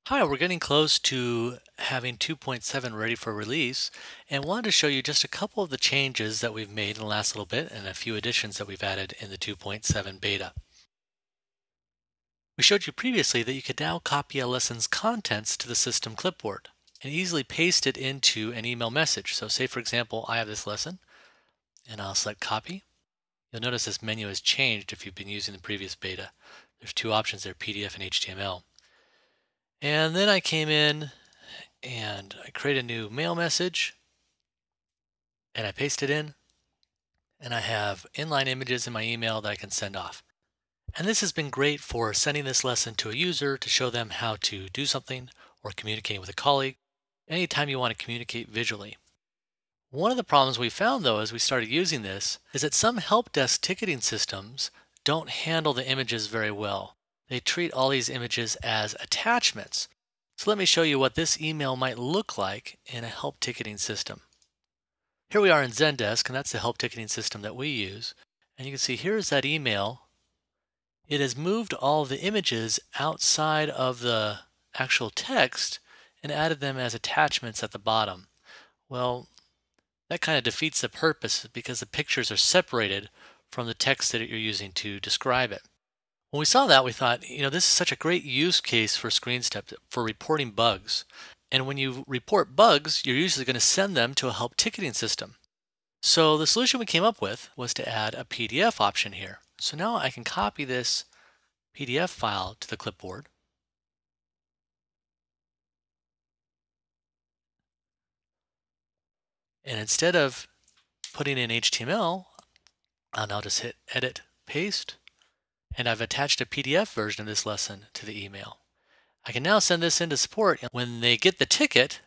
Hi, we're getting close to having 2.7 ready for release and wanted to show you just a couple of the changes that we've made in the last little bit and a few additions that we've added in the 2.7 beta. We showed you previously that you could now copy a lesson's contents to the system clipboard and easily paste it into an email message. So say for example, I have this lesson and I'll select copy. You'll notice this menu has changed if you've been using the previous beta. There's two options there, PDF and HTML. And then I came in and I create a new mail message and I paste it in and I have inline images in my email that I can send off. And this has been great for sending this lesson to a user to show them how to do something or communicating with a colleague anytime you want to communicate visually. One of the problems we found though as we started using this is that some help desk ticketing systems don't handle the images very well. They treat all these images as attachments. So let me show you what this email might look like in a help ticketing system. Here we are in Zendesk, and that's the help ticketing system that we use. And you can see here's that email. It has moved all of the images outside of the actual text and added them as attachments at the bottom. Well, that kind of defeats the purpose because the pictures are separated from the text that you're using to describe it. When we saw that, we thought, this is such a great use case for ScreenSteps for reporting bugs. And when you report bugs, you're usually going to send them to a help ticketing system. So the solution we came up with was to add a PDF option here. So now I can copy this PDF file to the clipboard. And instead of putting in HTML, I'll now just hit Edit, Paste, and I've attached a PDF version of this lesson to the email. I can now send this into support, and when they get the ticket,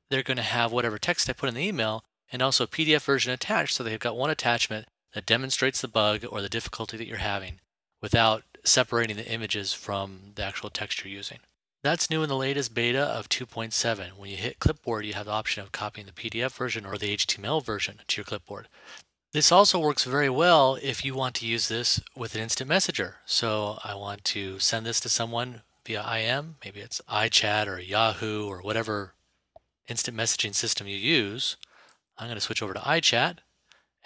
they're going to have whatever text I put in the email and also a PDF version attached, so they've got one attachment that demonstrates the bug or the difficulty that you're having without separating the images from the actual text you're using. That's new in the latest beta of 2.7. When you hit clipboard, you have the option of copying the PDF version or the HTML version to your clipboard. This also works very well if you want to use this with an instant messenger. So I want to send this to someone via IM, maybe it's iChat or Yahoo or whatever instant messaging system you use. I'm going to switch over to iChat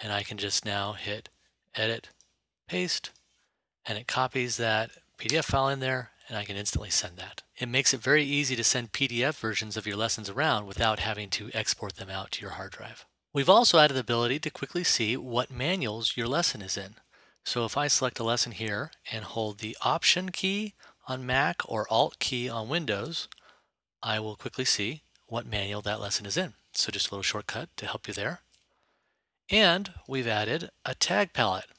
and I can just now hit Edit, Paste, and it copies that PDF file in there and I can instantly send that. It makes it very easy to send PDF versions of your lessons around without having to export them out to your hard drive. We've also added the ability to quickly see what manuals your lesson is in. So if I select a lesson here and hold the Option key on Mac or Alt key on Windows, I will quickly see what manual that lesson is in. So just a little shortcut to help you there. And we've added a tag palette.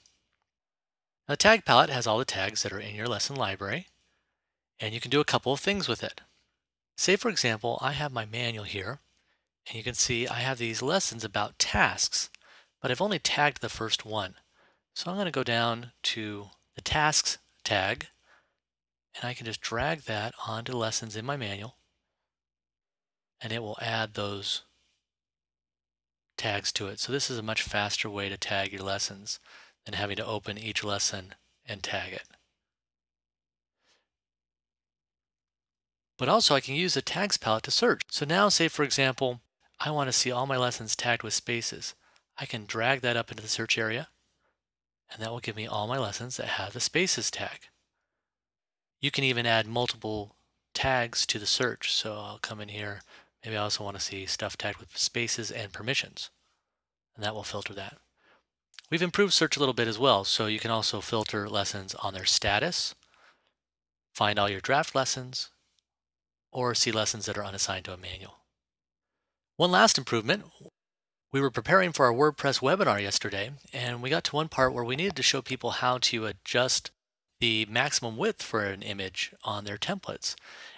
Now, the tag palette has all the tags that are in your lesson library, and you can do a couple of things with it. Say, for example, I have my manual here, and you can see I have these lessons about tasks, but I've only tagged the first one. So I'm going to go down to the Tasks tag, and I can just drag that onto lessons in my manual, and it will add those tags to it. So this is a much faster way to tag your lessons than having to open each lesson and tag it. But also I can use the tags palette to search. So now say for example, I want to see all my lessons tagged with spaces. I can drag that up into the search area, and that will give me all my lessons that have the spaces tag. You can even add multiple tags to the search. So I'll come in here. Maybe I also want to see stuff tagged with spaces and permissions, and that will filter that. We've improved search a little bit as well, so you can also filter lessons on their status, find all your draft lessons, or see lessons that are unassigned to a manual. One last improvement, we were preparing for our WordPress webinar yesterday, and we got to one part where we needed to show people how to adjust the maximum width for an image on their templates.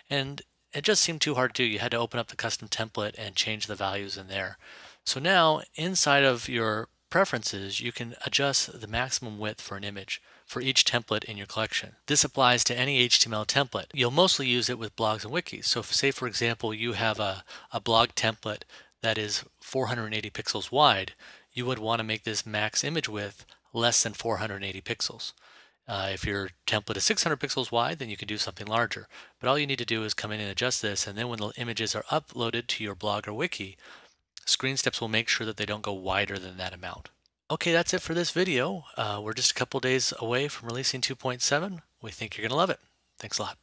And it just seemed too hard to do. You had to open up the custom template and change the values in there. So now inside of your preferences, you can adjust the maximum width for an image for each template in your collection. This applies to any HTML template. You'll mostly use it with blogs and wikis. So say for example, you have a blog template that is 480 pixels wide, you would want to make this max image width less than 480 pixels. If your template is 600 pixels wide, then you can do something larger. But all you need to do is come in and adjust this, and then when the images are uploaded to your blog or wiki, ScreenSteps will make sure that they don't go wider than that amount. Okay, that's it for this video. We're just a couple days away from releasing 2.7. We think you're going to love it. Thanks a lot.